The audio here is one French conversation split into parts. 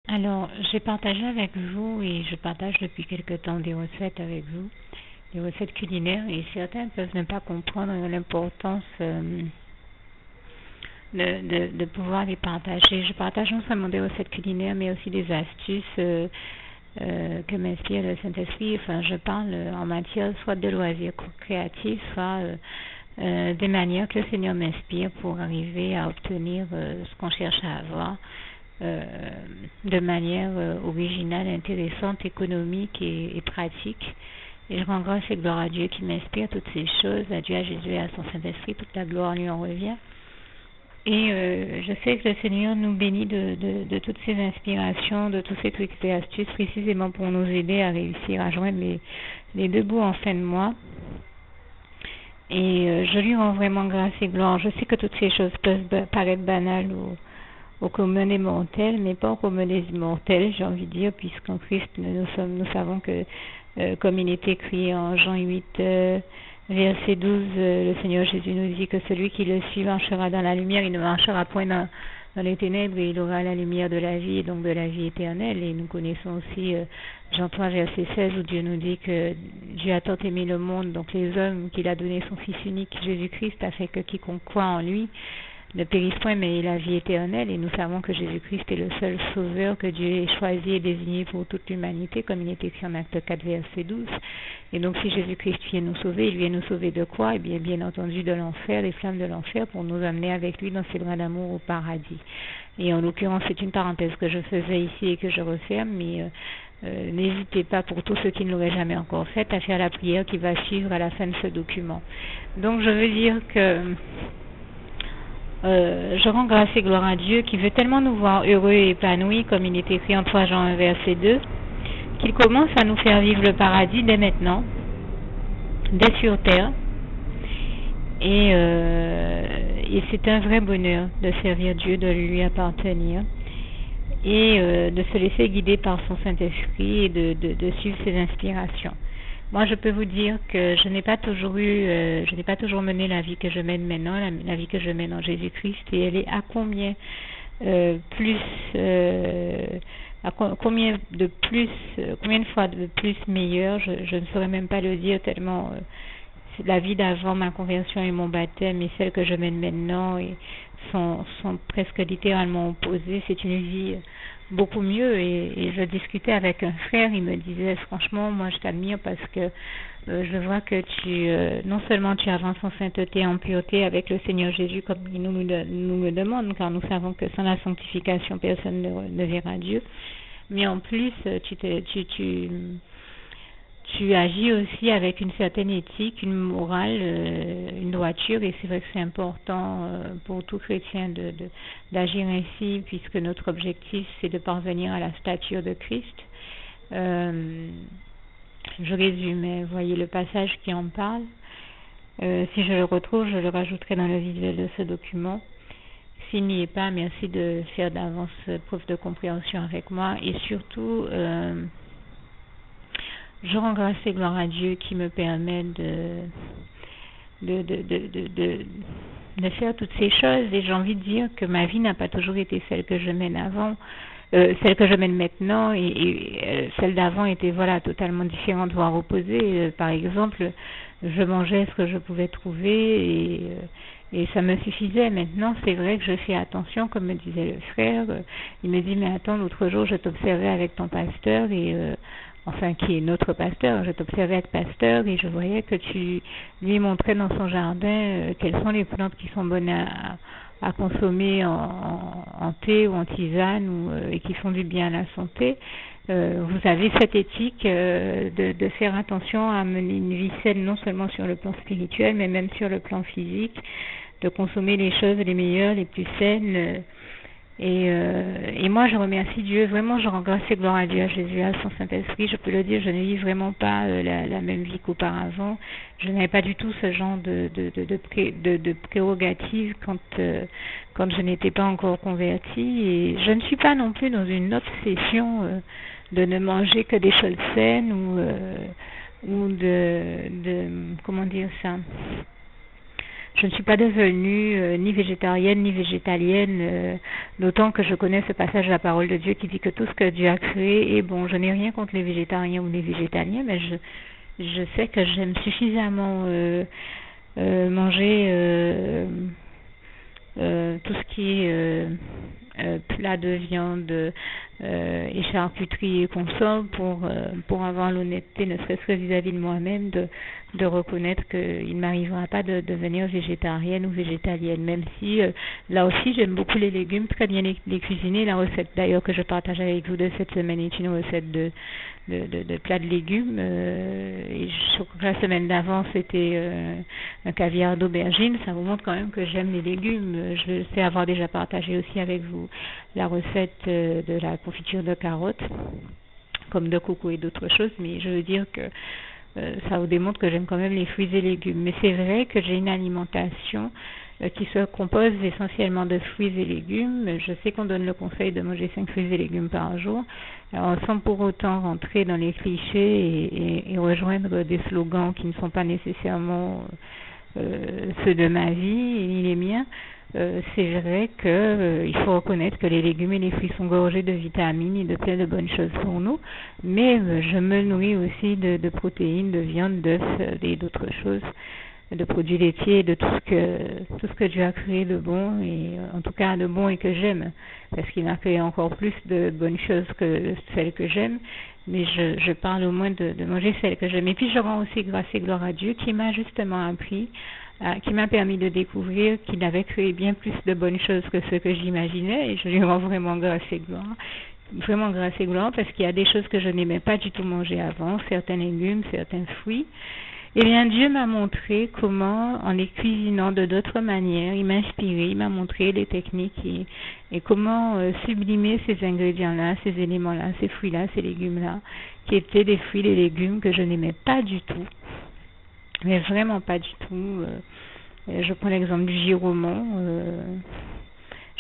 Alors, j'ai partagé avec vous et je partage depuis quelque temps des recettes avec vous, des recettes culinaires et certains peuvent ne pas comprendre l'importance de pouvoir les partager. Je partage non seulement des recettes culinaires mais aussi des astuces que m'inspire le Saint-Esprit. Enfin, je parle en matière soit de loisirs créatifs, soit des manières que le Seigneur m'inspire pour arriver à obtenir ce qu'on cherche à avoir euh, de manière originale, intéressante, économique et pratique. Et je rends grâce et gloire à Dieu qui m'inspire toutes ces choses, à Dieu, à Jésus et à son Saint-Esprit, toute la gloire lui en revient. Et je sais que le Seigneur nous bénit de toutes ces inspirations, de tous ces trucs et astuces, précisément pour nous aider à réussir à joindre les deux bouts en fin de mois. Et je lui rends vraiment grâce et gloire. Je sais que toutes ces choses peuvent paraître banales au commun des mortels, mais pas au commun des immortels, j'ai envie de dire, puisqu'en Christ, nous savons que, comme il est écrit en Jean 8, verset 12, le Seigneur Jésus nous dit que celui qui le suit marchera dans la lumière, il ne marchera point dans les ténèbres, et il aura la lumière de la vie, et donc de la vie éternelle. Et nous connaissons aussi Jean 3, verset 16, où Dieu nous dit que Dieu a tant aimé le monde, donc les hommes, qu'il a donné son Fils unique, Jésus-Christ, afin que quiconque croit en lui ne périsse point, mais la vie éternelle. Et nous savons que Jésus-Christ est le seul sauveur que Dieu ait choisi et désigné pour toute l'humanité, comme il est écrit en Acte 4, verset 12. Et donc, si Jésus-Christ vient nous sauver, il vient nous sauver de quoi? Eh bien entendu, de l'enfer, des flammes de l'enfer, pour nous amener avec lui dans ses bras d'amour au paradis. Et en l'occurrence, c'est une parenthèse que je faisais ici et que je referme, mais n'hésitez pas, pour tous ceux qui ne l'auraient jamais encore fait, à faire la prière qui va suivre à la fin de ce document. Donc, je veux dire que je rends grâce et gloire à Dieu qui veut tellement nous voir heureux et épanouis, comme il est écrit en 3 Jean 1, verset 2, qu'il commence à nous faire vivre le paradis dès maintenant, dès sur terre. Et c'est un vrai bonheur de servir Dieu, de lui appartenir et de se laisser guider par son Saint-Esprit et de suivre ses inspirations. Moi, je peux vous dire que je n'ai pas toujours mené la vie que je mène maintenant, la vie que je mène en Jésus-Christ, et elle est à combien combien de fois de plus meilleure, je ne saurais même pas le dire tellement la vie d'avant ma conversion et mon baptême et celle que je mène maintenant sont presque littéralement opposées. C'est une vie beaucoup mieux et je discutais avec un frère, il me disait franchement, moi je t'admire parce que je vois que non seulement tu avances en sainteté, en pureté avec le Seigneur Jésus comme il nous le demande, car nous savons que sans la sanctification personne ne verra Dieu, mais en plus tu agis aussi avec une certaine éthique, une morale, une droiture, et c'est vrai que c'est important pour tout chrétien d'agir ainsi, puisque notre objectif c'est de parvenir à la stature de Christ. Je résume, voyez le passage qui en parle. Si je le retrouve, je le rajouterai dans le visuel de ce document. S'il n'y est pas, merci de faire d'avance preuve de compréhension avec moi, et surtout je rends grâce et gloire à Dieu qui me permet de faire toutes ces choses, et j'ai envie de dire que ma vie n'a pas toujours été celle que je mène avant, celle que je mène maintenant, et celle d'avant était totalement différente, voire opposée. Par exemple, je mangeais ce que je pouvais trouver et ça me suffisait. Maintenant, c'est vrai que je fais attention, comme me disait le frère. Il me dit, mais attends, l'autre jour, je t'observais avec ton pasteur qui est notre pasteur. Je t'observais être pasteur et je voyais que tu lui montrais dans son jardin quelles sont les plantes qui sont bonnes à consommer en thé ou en tisane et qui font du bien à la santé. Vous avez cette éthique de faire attention à mener une vie saine, non seulement sur le plan spirituel, mais même sur le plan physique, de consommer les choses les meilleures, les plus saines. Et moi, je remercie Dieu, vraiment, je rends grâce et gloire à Dieu, à Jésus, à son Saint-Esprit. Je peux le dire, je ne vis vraiment pas la même vie qu'auparavant. Je n'avais pas du tout ce genre de prérogatives quand je n'étais pas encore convertie. Et je ne suis pas non plus dans une obsession de ne manger que des choses saines ou comment dire ça. je ne suis pas devenue ni végétarienne ni végétalienne, d'autant que je connais ce passage de la parole de Dieu qui dit que tout ce que Dieu a créé est bon. Je n'ai rien contre les végétariens ou les végétaliens, mais je sais que j'aime suffisamment manger tout ce qui est plat de viande et charcuterie et consomme pour avoir l'honnêteté, ne serait-ce que vis-à-vis de moi-même, de reconnaître qu'il ne m'arrivera pas de devenir végétarienne ou végétalienne, même si là aussi j'aime beaucoup les légumes, très bien les cuisiner. La recette d'ailleurs que je partage avec vous de cette semaine est une recette de plats de légumes, et je crois que la semaine d'avant c'était un caviar d'aubergine. Ça vous montre quand même que j'aime les légumes. Je sais avoir déjà partagé aussi avec vous la recette de la confiture de carottes, comme de coco et d'autres choses, mais je veux dire que ça vous démontre que j'aime quand même les fruits et légumes. Mais c'est vrai que j'ai une alimentation qui se compose essentiellement de fruits et légumes. Je sais qu'on donne le conseil de manger 5 fruits et légumes par jour, alors, sans pour autant rentrer dans les clichés et rejoindre des slogans qui ne sont pas nécessairement ceux de ma vie ni les miens. C'est vrai qu'il faut reconnaître que les légumes et les fruits sont gorgés de vitamines et de plein de bonnes choses pour nous, mais je me nourris aussi de protéines, de viande, d'œufs et d'autres choses, de produits laitiers, de tout ce que Dieu a créé de bon, et en tout cas de bon et que j'aime, parce qu'il a créé encore plus de bonnes choses que celles que j'aime, mais je parle au moins de manger celles que j'aime. Et puis je rends aussi grâce et gloire à Dieu qui m'a justement appris, qui m'a permis de découvrir qu'il avait créé bien plus de bonnes choses que ce que j'imaginais, et je lui rends vraiment grâce et gloire, parce qu'il y a des choses que je n'aimais pas du tout manger avant, certains légumes, certains fruits. Eh bien, Dieu m'a montré comment, en les cuisinant de d'autres manières, il m'a inspiré, il m'a montré les techniques et comment sublimer ces ingrédients-là, ces éléments-là, ces fruits-là, ces légumes-là, qui étaient des fruits et légumes que je n'aimais pas du tout, mais vraiment pas du tout. Je prends l'exemple du giromon.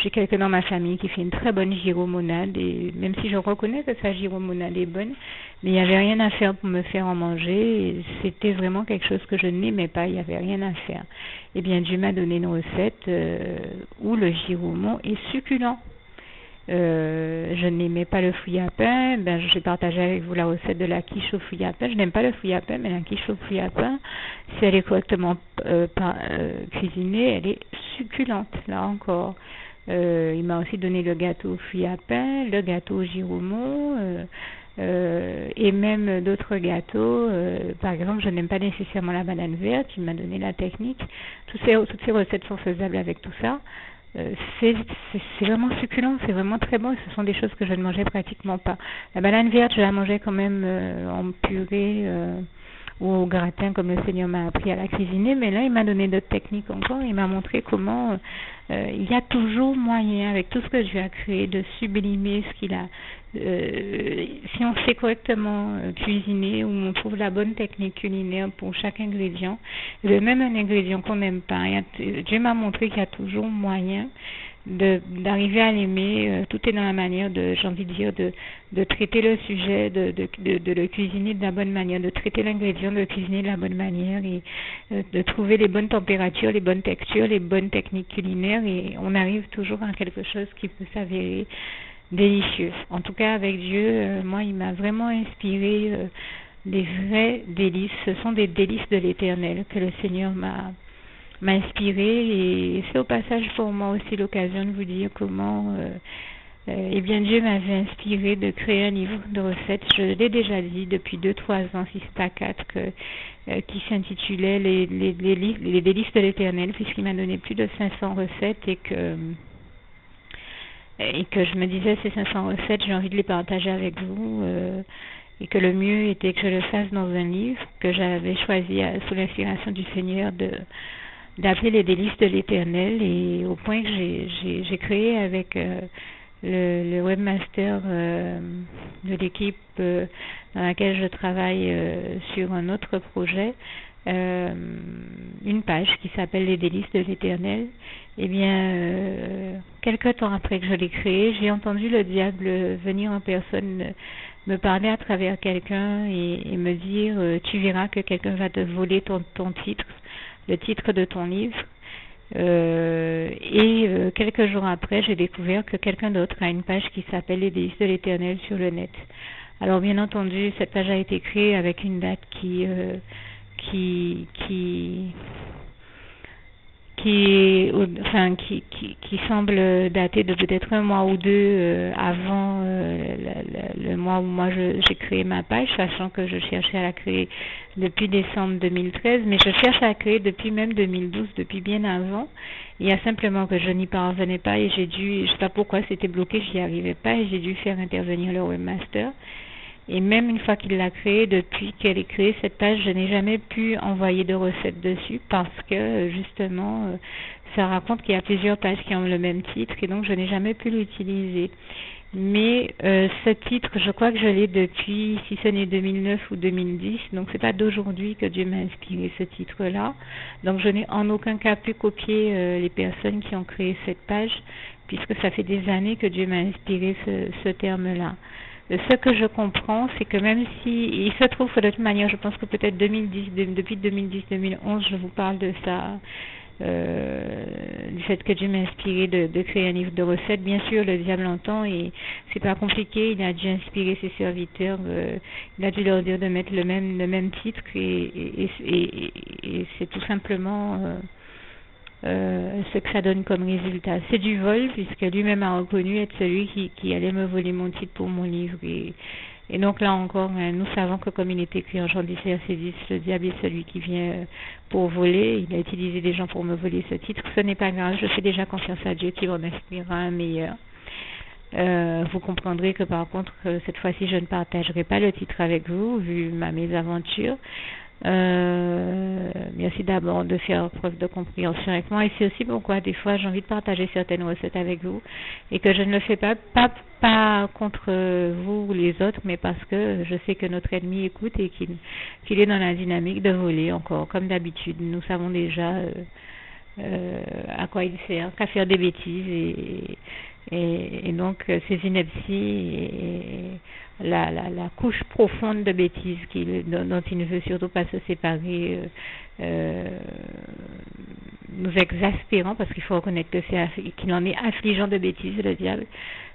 J'ai quelqu'un dans ma famille qui fait une très bonne gyromonade, et même si je reconnais que sa gyromonade est bonne, mais il n'y avait rien à faire pour me faire en manger, et c'était vraiment quelque chose que je n'aimais pas, il n'y avait rien à faire. Eh bien, Dieu m'a donné une recette où le giromon est succulent. Je n'aimais pas le fouillis à pain, j'ai partagé avec vous la recette de la quiche au fouillis à pain. Je n'aime pas le fouillis à pain, mais la quiche au fouillis à pain, si elle est correctement cuisinée, elle est succulente, là encore. Il m'a aussi donné le gâteau au fouillis à pain, le gâteau au giromon, et même d'autres gâteaux. Par exemple, je n'aime pas nécessairement la banane verte, il m'a donné la technique. Toutes ces recettes sont faisables avec tout ça. C'est vraiment succulent, c'est vraiment très bon, ce sont des choses que je ne mangeais pratiquement pas. La banane verte, je la mangeais quand même en purée ou au gratin, comme le Seigneur m'a appris à la cuisiner, mais là il m'a donné d'autres techniques encore, il m'a montré comment il y a toujours moyen, avec tout ce que Dieu a créé, de sublimer ce qu'il a. Si on sait correctement cuisiner, ou on trouve la bonne technique culinaire pour chaque ingrédient, et même un ingrédient qu'on n'aime pas, Dieu m'a montré qu'il y a toujours moyen d'arriver à l'aimer. Tout est dans la manière j'ai envie de dire, de traiter le sujet, de le cuisiner de la bonne manière, de traiter l'ingrédient, de le cuisiner de la bonne manière, et de trouver les bonnes températures, les bonnes textures, les bonnes techniques culinaires, et on arrive toujours à quelque chose qui peut s'avérer délicieux. En tout cas, avec Dieu, moi, il m'a vraiment inspiré des vrais délices. Ce sont des délices de l'Éternel que le Seigneur m'a inspiré, et c'est au passage pour moi aussi l'occasion de vous dire comment eh bien Dieu m'avait inspiré de créer un livre de recettes. Je l'ai déjà dit depuis 2-3 ans, si c'est pas 4, qui s'intitulait les délices de l'Éternel, puisqu'il m'a donné plus de 500 recettes, et que je me disais, ces 500 recettes, j'ai envie de les partager avec vous, et que le mieux était que je le fasse dans un livre que j'avais choisi sous l'inspiration du Seigneur d'appeler les délices de l'Éternel, et au point que j'ai créé avec le webmaster de l'équipe dans laquelle je travaille sur un autre projet, une page qui s'appelle les délices de l'Éternel. Eh bien, quelque temps après que je l'ai créé, j'ai entendu le diable venir en personne me parler à travers quelqu'un et me dire tu verras que quelqu'un va te voler ton titre, le titre de ton livre. Quelques jours après, j'ai découvert que quelqu'un d'autre a une page qui s'appelle Les délices de l'Éternel sur le net. Alors bien entendu, cette page a été créée avec une date qui qui semble dater de peut-être un mois ou deux avant le mois où moi j'ai créé ma page, sachant que je cherchais à la créer depuis décembre 2013, mais je cherche à la créer depuis même 2012, depuis bien avant. Il y a simplement que je n'y parvenais pas et je sais pas pourquoi c'était bloqué, j'y arrivais pas et j'ai dû faire intervenir le webmaster. Et même une fois qu'il l'a créée, depuis qu'elle est créée, cette page, je n'ai jamais pu envoyer de recettes dessus parce que justement, ça raconte qu'il y a plusieurs pages qui ont le même titre et donc je n'ai jamais pu l'utiliser. Mais ce titre, je crois que je l'ai depuis, si ce n'est 2009 ou 2010, donc c'est pas d'aujourd'hui que Dieu m'a inspiré ce titre-là. Donc je n'ai en aucun cas pu copier les personnes qui ont créé cette page, puisque ça fait des années que Dieu m'a inspiré ce terme-là. Ce que je comprends, c'est que même si il se trouve que de toute manière, je pense que peut-être depuis 2010-2011, je vous parle de ça, du fait que Dieu m'a inspiré de créer un livre de recettes. Bien sûr, le diable entend et c'est pas compliqué. Il a dû inspirer ses serviteurs, il a dû leur dire de mettre le même titre et c'est tout simplement ce que ça donne comme résultat. C'est du vol, puisque lui-même a reconnu être celui qui allait me voler mon titre pour mon livre. Et donc là encore, nous savons que comme il est écrit en Jean 10, verset 10, le diable est celui qui vient pour voler. Il a utilisé des gens pour me voler ce titre. Ce n'est pas grave, je fais déjà confiance à Dieu qui m'en inspirera un meilleur. Vous comprendrez que par contre, cette fois-ci, je ne partagerai pas le titre avec vous, vu ma mésaventure. Merci d'abord de faire preuve de compréhension avec moi et c'est aussi pourquoi des fois j'ai envie de partager certaines recettes avec vous et que je ne le fais pas contre vous ou les autres, mais parce que je sais que notre ennemi écoute et qu'il est dans la dynamique de voler encore comme d'habitude. Nous savons déjà à quoi il sert, qu'à faire des bêtises et donc ces inepties et la couche profonde de bêtises dont il ne veut surtout pas se séparer, nous exaspérant, parce qu'il faut reconnaître qu'il en est affligeant de bêtises, le diable,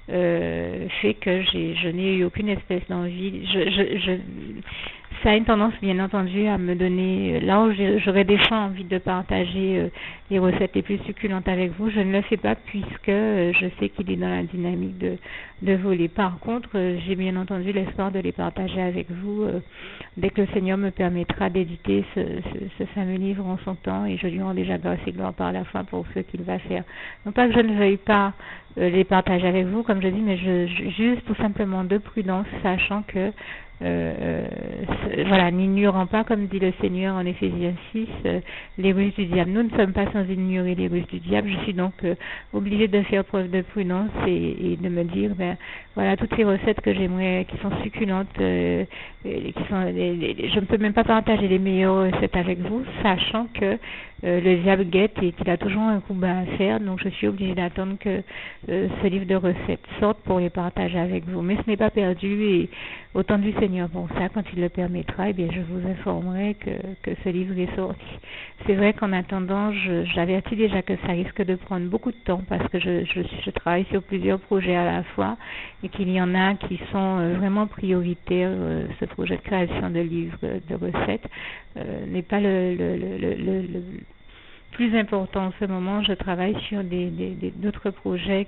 fait que je n'ai eu aucune espèce d'envie. Ça a une tendance, bien entendu, à me donner, là où j'aurais des fois envie de partager les recettes les plus succulentes avec vous, je ne le fais pas puisque je sais qu'il est dans la dynamique de voler. Par contre, j'ai bien entendu l'espoir de les partager avec vous dès que le Seigneur me permettra d'éditer ce fameux livre en son temps, et je lui rends déjà grâce et gloire par la foi pour ce qu'il va faire. Non pas que je ne veuille pas les partager avec vous, comme je dis, mais juste tout simplement de prudence, sachant que voilà, n'ignorant pas, comme dit le Seigneur en Éphésiens 6, les ruses du diable. Nous ne sommes pas sans ignorer les ruses du diable. Je suis donc obligée de faire preuve de prudence et de me dire, ben voilà, toutes ces recettes que j'aimerais, qui sont succulentes, je ne peux même pas partager les meilleures recettes avec vous, sachant que le diable guette et qu'il a toujours un coup bas à faire. Donc je suis obligée d'attendre que ce livre de recettes sorte pour les partager avec vous. Mais ce n'est pas perdu et au temps du Seigneur, bon ça, quand il le permettra, eh bien je vous informerai que ce livre est sorti. C'est vrai qu'en attendant, j'avertis déjà que ça risque de prendre beaucoup de temps parce que je travaille sur plusieurs projets à la fois et qu'il y en a qui sont vraiment prioritaires. Ce projet de création de livres de recettes n'est pas le plus important en ce moment. Je travaille sur d'autres projets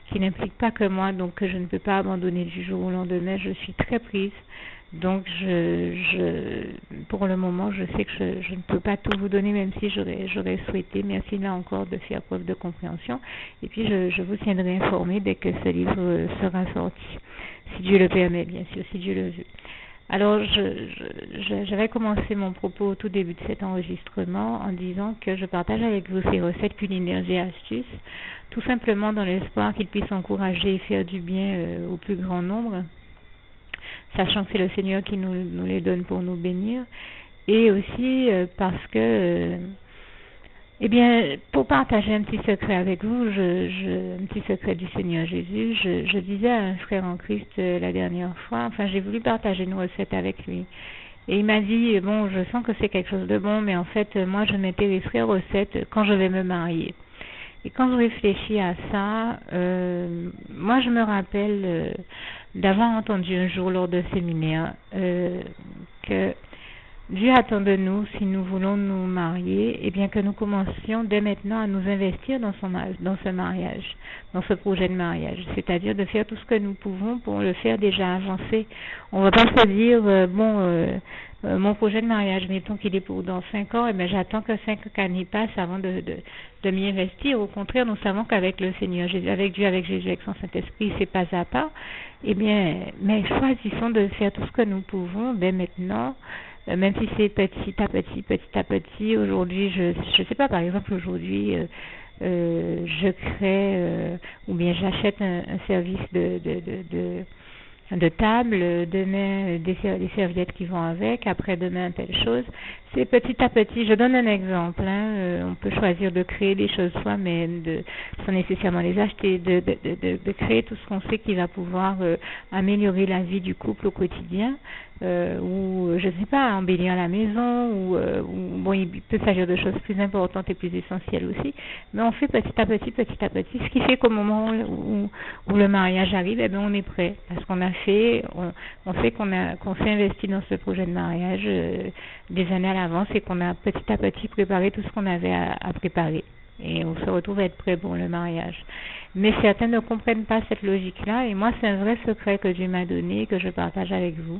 qui n'impliquent pas que moi, donc que je ne peux pas abandonner du jour au lendemain. Je suis très prise, donc pour le moment, je sais que je ne peux pas tout vous donner, même si j'aurais souhaité. Merci là encore de faire preuve de compréhension. Et puis je vous tiendrai informé dès que ce livre sera sorti, si Dieu le permet, bien sûr, si Dieu le veut. Alors, j'avais commencé mon propos au tout début de cet enregistrement en disant que je partage avec vous ces recettes culinaires et astuces, tout simplement dans l'espoir qu'ils puissent encourager et faire du bien au plus grand nombre, sachant que c'est le Seigneur qui nous les donne pour nous bénir, et aussi parce que eh bien, pour partager un petit secret avec vous, un petit secret du Seigneur Jésus, je disais à un frère en Christ la dernière fois, enfin j'ai voulu partager une recette avec lui. Et il m'a dit, bon, je sens que c'est quelque chose de bon, mais en fait, moi, je m'intéresserai aux recettes quand je vais me marier. Et quand je réfléchis à ça, moi je me rappelle d'avoir entendu un jour lors d'un séminaire que Dieu attend de nous, si nous voulons nous marier, eh bien que nous commencions dès maintenant à nous investir dans ce mariage, dans ce projet de mariage. C'est-à-dire de faire tout ce que nous pouvons pour le faire déjà avancer. On ne va pas se dire, mon projet de mariage, mettons qu'il est pour dans 5 ans, eh bien j'attends que 5 années passent avant de m'y investir. Au contraire, nous savons qu'avec le Seigneur Jésus, avec Dieu, avec Jésus, avec son Saint-Esprit, c'est pas à pas. Eh bien, mais choisissons de faire tout ce que nous pouvons dès maintenant. Même si c'est petit à petit, aujourd'hui, je sais pas, par exemple, aujourd'hui, je crée ou bien j'achète un service de table, demain des serviettes qui vont avec, après-demain telle chose. C'est petit à petit. Je donne un exemple. On peut choisir de créer des choses soi-même, sans nécessairement les acheter, de créer tout ce qu'on sait qui va pouvoir améliorer la vie du couple au quotidien, ou je ne sais pas, embellir la maison, ou bon, il peut s'agir de choses plus importantes et plus essentielles aussi. Mais on fait petit à petit, ce qui fait qu'au moment où le mariage arrive, eh bien, on est prêt, parce qu'on a fait, on sait qu'on s'est investi dans ce projet de mariage des années à l'avance et qu'on a petit à petit préparé tout ce qu'on avait à préparer. Et on se retrouve à être prêt pour le mariage. Mais certains ne comprennent pas cette logique-là, et moi c'est un vrai secret que Dieu m'a donné, que je partage avec vous.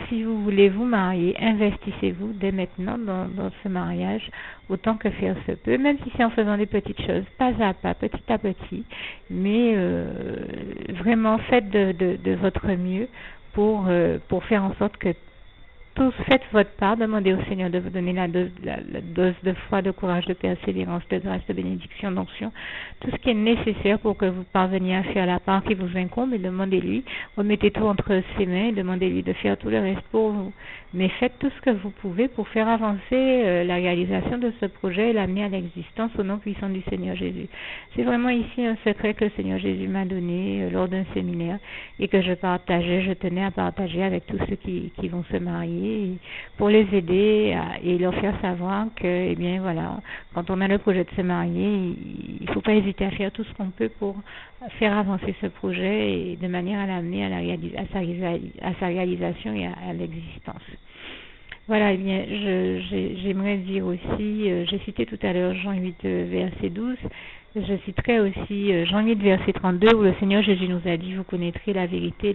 Si vous voulez vous marier, investissez-vous dès maintenant dans ce mariage, autant que faire se peut, même si c'est en faisant des petites choses, pas à pas, petit à petit, mais vraiment faites de votre mieux pour faire en sorte que tous faites votre part, demandez au Seigneur de vous donner la dose de foi, de courage, de persévérance, de grâce, de bénédiction, d'onction, tout ce qui est nécessaire pour que vous parveniez à faire la part qui vous incombe, et demandez-lui, remettez tout entre ses mains et demandez-lui de faire tout le reste pour vous. Mais faites tout ce que vous pouvez pour faire avancer la réalisation de ce projet et l'amener à l'existence au nom puissant du Seigneur Jésus. C'est vraiment ici un secret que le Seigneur Jésus m'a donné lors d'un séminaire et que je tenais à partager avec tous ceux qui vont se marier, pour les aider et leur faire savoir que, eh bien voilà, quand on a le projet de se marier, il ne faut pas hésiter à faire tout ce qu'on peut pour faire avancer ce projet et de manière à l'amener à sa réalisation et à l'existence. Voilà, eh bien, j'aimerais dire aussi, j'ai cité tout à l'heure Jean 8, verset 12, je citerai aussi Jean 8, verset 32, où le Seigneur Jésus nous a dit, vous connaîtrez la vérité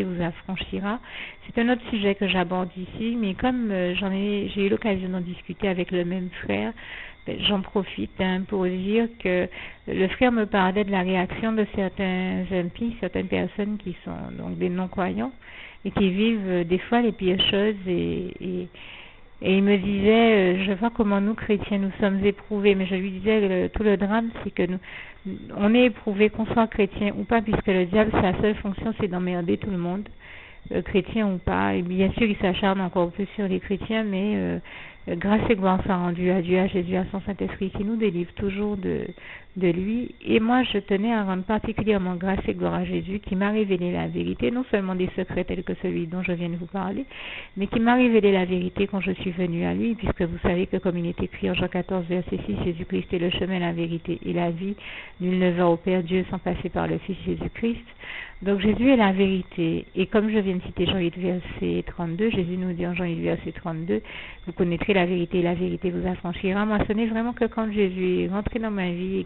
vous affranchira. C'est un autre sujet que j'aborde ici, mais comme j'ai eu l'occasion d'en discuter avec le même frère, j'en profite pour dire que le frère me parlait de la réaction de certains impies, certaines personnes qui sont donc des non-croyants, et qui vivent des fois les pires choses, et il me disait, je vois comment nous chrétiens nous sommes éprouvés, mais je lui disais, tout le drame c'est que on est éprouvés, qu'on soit chrétien ou pas, puisque le diable, sa seule fonction c'est d'emmerder tout le monde, chrétien ou pas, et bien sûr il s'acharne encore plus sur les chrétiens, mais grâce et gloire soit rendue à Dieu, à Jésus, à son Saint-Esprit qui nous délivre toujours de lui. Et moi je tenais à rendre particulièrement grâce et gloire à Jésus qui m'a révélé la vérité, non seulement des secrets tels que celui dont je viens de vous parler, mais qui m'a révélé la vérité quand je suis venue à lui, puisque vous savez que comme il est écrit en Jean 14 verset 6, Jésus-Christ est le chemin, la vérité et la vie, nul ne va au Père Dieu sans passer par le Fils Jésus-Christ. Donc Jésus est la vérité, et comme je viens de citer Jean 8 verset 32, Jésus nous dit en Jean 8 verset 32, vous connaîtrez la vérité et la vérité vous affranchira. Moi ce n'est vraiment que quand Jésus est rentré dans ma vie et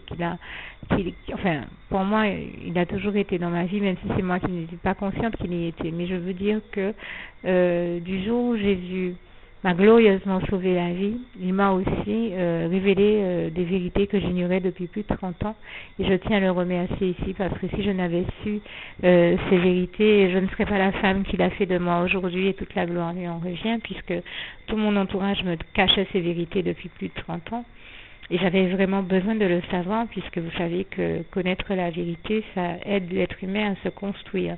enfin pour moi il a toujours été dans ma vie, même si c'est moi qui n'étais pas consciente qu'il y était, mais je veux dire que du jour où Jésus m'a glorieusement sauvé la vie, il m'a aussi révélé des vérités que j'ignorais depuis plus de 30 ans, et je tiens à le remercier ici, parce que si je n'avais su ces vérités, je ne serais pas la femme qu'il a fait de moi aujourd'hui, et toute la gloire lui en revient, puisque tout mon entourage me cachait ces vérités depuis plus de 30 ans. Et j'avais vraiment besoin de le savoir, puisque vous savez que connaître la vérité, ça aide l'être humain à se construire.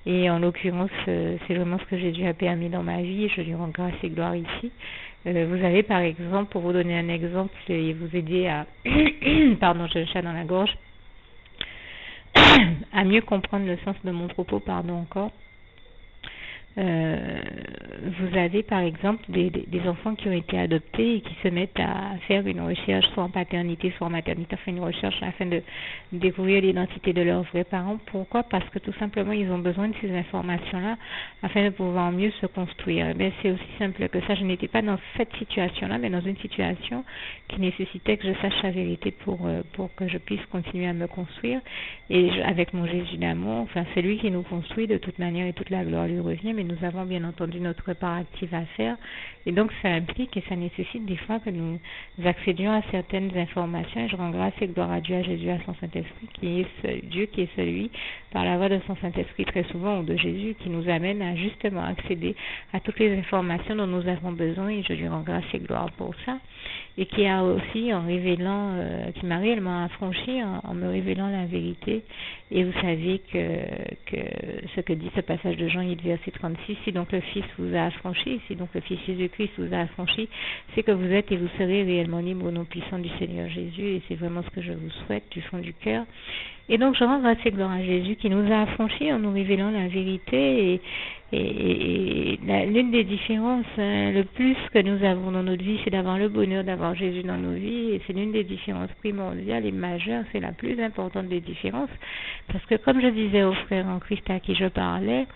Et en l'occurrence, c'est vraiment ce que Jésus a permis dans ma vie, et je lui rends grâce et gloire ici. Vous avez par exemple, pour vous donner un exemple et vous aider à, pardon, j'ai le chat dans la gorge, à mieux comprendre le sens de mon propos, pardon encore. vous avez par exemple des enfants qui ont été adoptés et qui se mettent à faire une recherche soit en paternité, soit en maternité, enfin une recherche afin de découvrir l'identité de leurs vrais parents. Pourquoi? Parce que tout simplement ils ont besoin de ces informations-là afin de pouvoir mieux se construire. Eh bien, c'est aussi simple que ça. Je n'étais pas dans cette situation-là, mais dans une situation qui nécessitait que je sache la vérité pour que je puisse continuer à me construire. Et avec mon Jésus d'amour, enfin c'est lui qui nous construit de toute manière et toute la gloire lui revient, mais nous avons bien entendu notre part active à faire. Et donc ça implique et ça nécessite des fois que nous accédions à certaines informations. Et je rends grâce et gloire à Dieu, à Jésus, à son Saint-Esprit, qui est Dieu qui est celui, par la voix de son Saint-Esprit très souvent, ou de Jésus, qui nous amène à justement accéder à toutes les informations dont nous avons besoin. Et je lui rends grâce et gloire pour ça. Et qui a aussi, en révélant, qui m'a réellement affranchi en me révélant la vérité. Et vous savez que ce que dit ce passage de Jean 8, verset 36, si donc le Fils vous a affranchi, si donc le Fils Jésus-Christ vous a affranchi, c'est que vous êtes et vous serez réellement libre au nom puissant du Seigneur Jésus. Et c'est vraiment ce que je vous souhaite du fond du cœur. Et donc je rends grâce et gloire à Jésus qui nous a affranchis en nous révélant la vérité. Et l'une des différences, le plus que nous avons dans notre vie, c'est d'avoir le bonheur d'avoir Jésus dans nos vies. Et c'est l'une des différences primordiales et majeures, c'est la plus importante des différences. Parce que comme je disais aux frères en Christ à qui je parlais,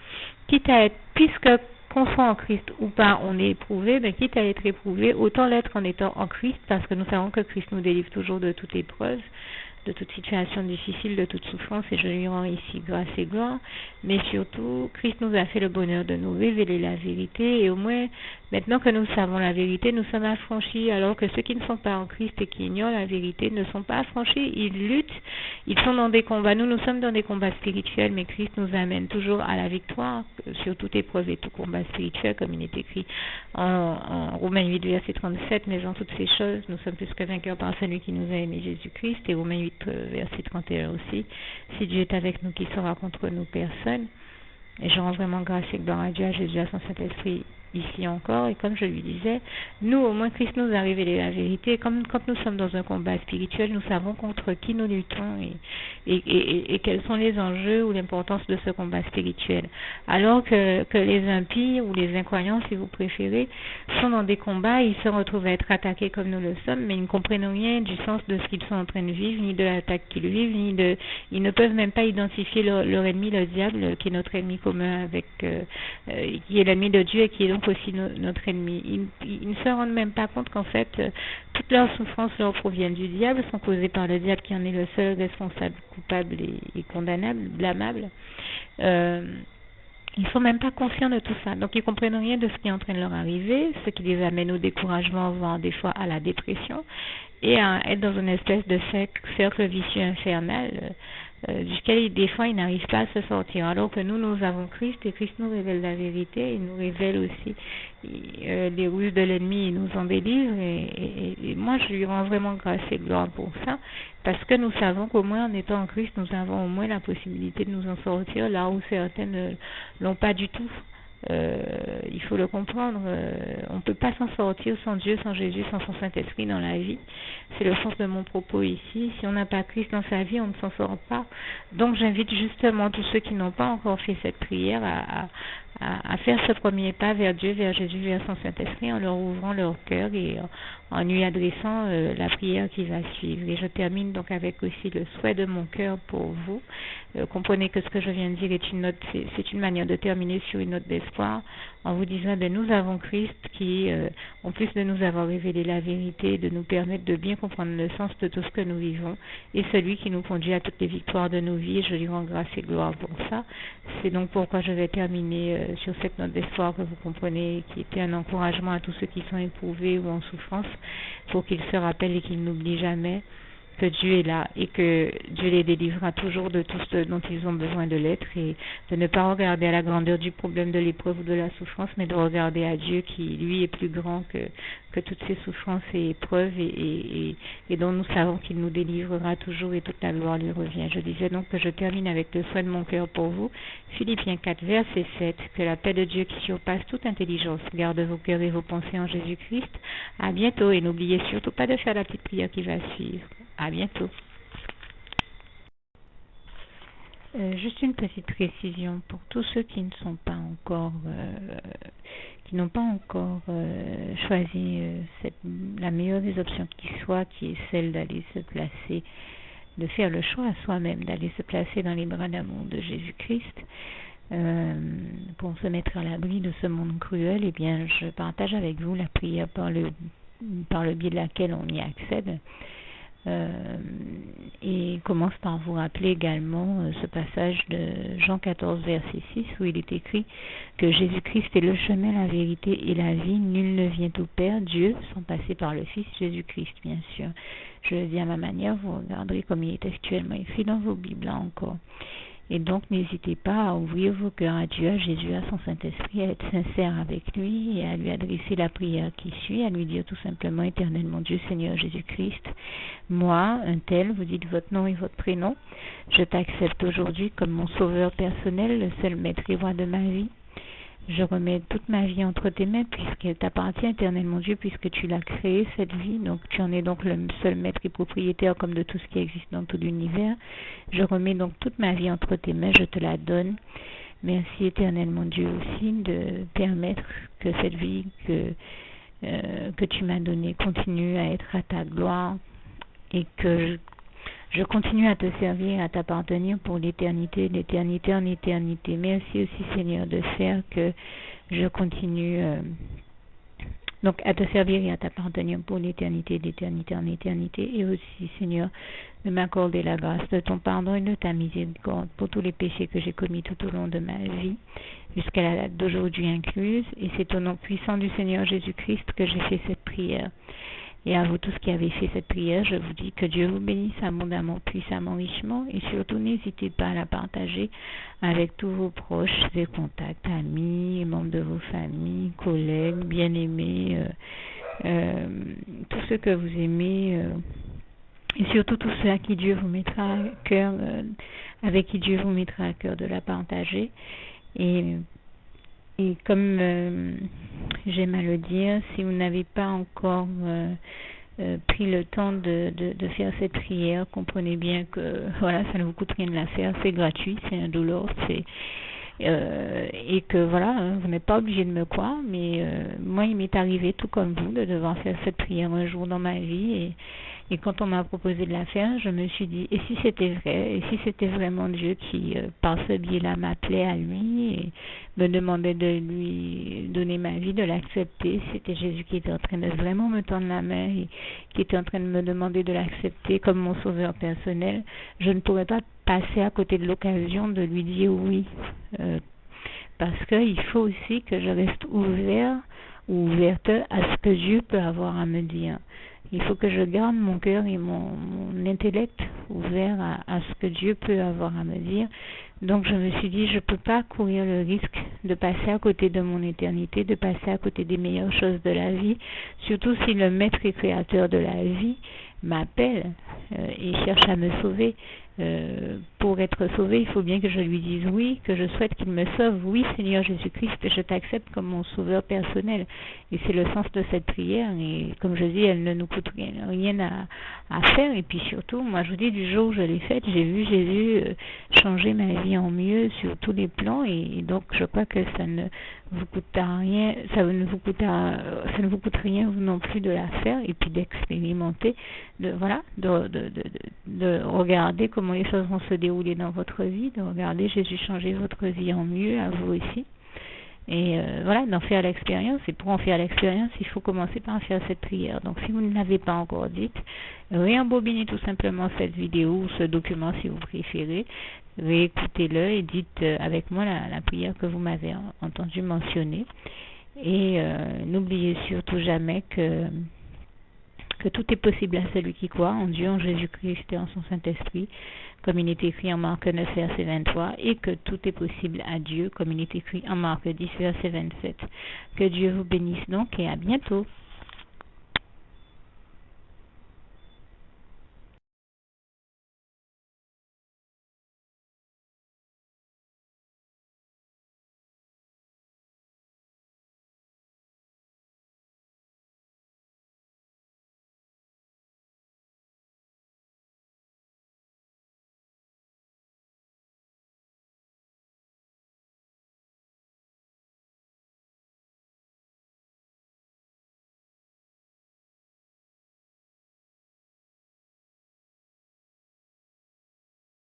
quitte à être, puisque qu'on soit en Christ ou pas, on est éprouvé, mais quitte à être éprouvé, autant l'être en étant en Christ, parce que nous savons que Christ nous délivre toujours de toute épreuve, de toute situation difficile, de toute souffrance, et je lui rends ici grâce et gloire. Mais surtout, Christ nous a fait le bonheur de nous révéler la vérité, et au moins, maintenant que nous savons la vérité, nous sommes affranchis, alors que ceux qui ne sont pas en Christ et qui ignorent la vérité ne sont pas affranchis, ils luttent, ils sont dans des combats. Nous sommes dans des combats spirituels, mais Christ nous amène toujours à la victoire, sur toute épreuve et tout combat spirituel, comme il est écrit en Romains 8, verset 37, mais en toutes ces choses, nous sommes plus que vainqueurs par celui qui nous a aimé, Jésus-Christ, et Romains 8, verset 31 aussi. Si Dieu est avec nous, qui sera contre nous? Personne. Et je rends vraiment grâce et gloire à Dieu, à Jésus, à son Saint-Esprit, ici encore. Et comme je lui disais, nous, au moins, Christ nous a révélé la vérité. Comme quand nous sommes dans un combat spirituel, nous savons contre qui nous luttons et quels sont les enjeux ou l'importance de ce combat spirituel. Alors que les impies ou les incroyants, si vous préférez, sont dans des combats, ils se retrouvent à être attaqués comme nous le sommes, mais ils ne comprennent rien du sens de ce qu'ils sont en train de vivre, ni de l'attaque qu'ils vivent, ils ne peuvent même pas identifier leur ennemi, le diable, qui est notre ennemi commun avec, qui est l'ennemi de Dieu et qui est donc aussi notre ennemi. Ils ne se rendent même pas compte qu'en fait, toutes leurs souffrances leur proviennent du diable, sont causées par le diable qui en est le seul responsable, coupable et condamnable, blâmable. Ils ne sont même pas conscients de tout ça. Donc, ils ne comprennent rien de ce qui est en train de leur arriver, ce qui les amène au découragement, voire des fois à la dépression, et à être dans une espèce de cercle vicieux infernal duquel des fois ils n'arrivent pas à se sortir. Alors que nous avons Christ, et Christ nous révèle la vérité, il nous révèle aussi les ruses de l'ennemi, il nous en délivre, et moi je lui rends vraiment grâce et gloire pour ça, parce que nous savons qu'au moins en étant en Christ, nous avons au moins la possibilité de nous en sortir, là où certains ne l'ont pas du tout. Il faut le comprendre, on ne peut pas s'en sortir sans Dieu, sans Jésus, sans son Saint-Esprit dans la vie. C'est le sens de mon propos ici. Si on n'a pas Christ dans sa vie, on ne s'en sort pas. Donc j'invite justement tous ceux qui n'ont pas encore fait cette prière à faire ce premier pas vers Dieu, vers Jésus, vers son Saint-Esprit, en leur ouvrant leur cœur et en lui adressant la prière qui va suivre. Et je termine donc avec aussi le souhait de mon cœur pour vous. Comprenez que ce que je viens de dire est une note, c'est une manière de terminer sur une note d'espoir, en vous disant que nous avons Christ qui, en plus de nous avoir révélé la vérité, de nous permettre de bien comprendre le sens de tout ce que nous vivons, et celui qui nous conduit à toutes les victoires de nos vies. Je lui rends grâce et gloire pour ça. C'est donc pourquoi je vais terminer sur cette note d'espoir que vous comprenez, qui était un encouragement à tous ceux qui sont éprouvés ou en souffrance, pour qu'ils se rappellent et qu'ils n'oublient jamais que Dieu est là et que Dieu les délivrera toujours de tout ce dont ils ont besoin de l'être, et de ne pas regarder à la grandeur du problème de l'épreuve ou de la souffrance, mais de regarder à Dieu qui, lui, est plus grand que toutes ces souffrances et épreuves et dont nous savons qu'il nous délivrera toujours et toute la gloire lui revient. Je disais donc que je termine avec le souhait de mon cœur pour vous. Philippiens 4, verset 7. Que la paix de Dieu qui surpasse toute intelligence garde vos cœurs et vos pensées en Jésus-Christ. À bientôt, et n'oubliez surtout pas de faire la petite prière qui va suivre. À bientôt. Juste une petite précision pour tous ceux qui ne sont pas encore, qui n'ont pas encore choisi la meilleure des options qui soit, qui est celle d'aller se placer, de faire le choix à soi-même, d'aller se placer dans les bras d'amour de Jésus-Christ, pour se mettre à l'abri de ce monde cruel. Eh bien, je partage avec vous la prière par le biais de laquelle on y accède. Et commence par vous rappeler également ce passage de Jean 14, verset 6, où il est écrit que Jésus-Christ est le chemin, la vérité et la vie. Nul ne vient au Père, Dieu, sans passer par le Fils Jésus-Christ, bien sûr. Je le dis à ma manière, vous regarderez comme il est actuellement écrit dans vos Bibles, là encore. Et donc, n'hésitez pas à ouvrir vos cœurs à Dieu, à Jésus, à son Saint-Esprit, à être sincère avec lui et à lui adresser la prière qui suit, à lui dire tout simplement: Éternel mon Dieu, Seigneur Jésus-Christ, moi, un tel, vous dites votre nom et votre prénom, je t'accepte aujourd'hui comme mon sauveur personnel, le seul maître et roi de ma vie. Je remets toute ma vie entre tes mains puisqu'elle t'appartient, éternel mon Dieu, puisque tu l'as créée, cette vie. Donc tu en es donc le seul maître et propriétaire comme de tout ce qui existe dans tout l'univers. Je remets donc toute ma vie entre tes mains, je te la donne. Merci éternel mon Dieu aussi de permettre que cette vie que tu m'as donnée continue à être à ta gloire et que je continue à te servir, à t'appartenir pour l'éternité, d'éternité en éternité. Merci aussi, Seigneur, de faire que je continue donc à te servir et à t'appartenir pour l'éternité, d'éternité en éternité. Et aussi, Seigneur, de m'accorder la grâce de ton pardon et de ta miséricorde pour tous les péchés que j'ai commis tout au long de ma vie, jusqu'à la date d'aujourd'hui incluse. Et c'est au nom puissant du Seigneur Jésus-Christ que j'ai fait cette prière. Et à vous tous qui avez fait cette prière, je vous dis que Dieu vous bénisse abondamment, puissamment, richement. Et surtout, n'hésitez pas à la partager avec tous vos proches et contacts, amis, membres de vos familles, collègues, bien-aimés, tous ceux que vous aimez, et surtout tous ceux à qui Dieu vous mettra à cœur, avec qui Dieu vous mettra à cœur de la partager. Et comme j'aime à le dire, si vous n'avez pas encore pris le temps de faire cette prière, comprenez bien que voilà, ça ne vous coûte rien de la faire, c'est gratuit, c'est indolore, et que voilà, vous n'êtes pas obligé de me croire, mais moi il m'est arrivé tout comme vous de devoir faire cette prière un jour dans ma vie, et quand on m'a proposé de la faire, je me suis dit, et si c'était vrai, et si c'était vraiment Dieu qui, par ce biais-là, m'appelait à lui et me demandait de lui donner ma vie, de l'accepter, c'était Jésus qui était en train de vraiment me tendre la main et qui était en train de me demander de l'accepter comme mon sauveur personnel, je ne pourrais pas passer à côté de l'occasion de lui dire oui, parce qu'il faut aussi que je reste ouverte à ce que Dieu peut avoir à me dire. Il faut que je garde mon cœur et mon intellect ouvert à ce que Dieu peut avoir à me dire. Donc je me suis dit, je ne peux pas courir le risque de passer à côté de mon éternité, de passer à côté des meilleures choses de la vie, surtout si le maître et créateur de la vie m'appelle et cherche à me sauver. Pour être sauvé, il faut bien que je lui dise oui, que je souhaite qu'il me sauve. Oui, Seigneur Jésus-Christ, je t'accepte comme mon sauveur personnel. Et c'est le sens de cette prière. Et comme je dis, elle ne nous coûte rien à faire. Et puis surtout, moi je vous dis, du jour où je l'ai faite, j'ai vu Jésus changer ma vie en mieux sur tous les plans. Et donc je crois que ça ne vous coûte rien, ça ne vous coûte rien vous non plus de la faire et puis d'expérimenter, de regarder comment les choses vont se dérouler dans votre vie, de regarder Jésus changer votre vie en mieux, à vous aussi. Et voilà, d'en faire l'expérience. Et pour en faire l'expérience, il faut commencer par faire cette prière. Donc si vous ne l'avez pas encore dite, réembobinez tout simplement cette vidéo ou ce document si vous préférez, réécoutez-le et dites avec moi la prière que vous m'avez entendu mentionner. Et n'oubliez surtout jamais que tout est possible à celui qui croit en Dieu, en Jésus-Christ et en son Saint-Esprit, comme il est écrit en Marc 9, verset 23, et que tout est possible à Dieu, comme il est écrit en Marc 10, verset 27. Que Dieu vous bénisse donc et à bientôt.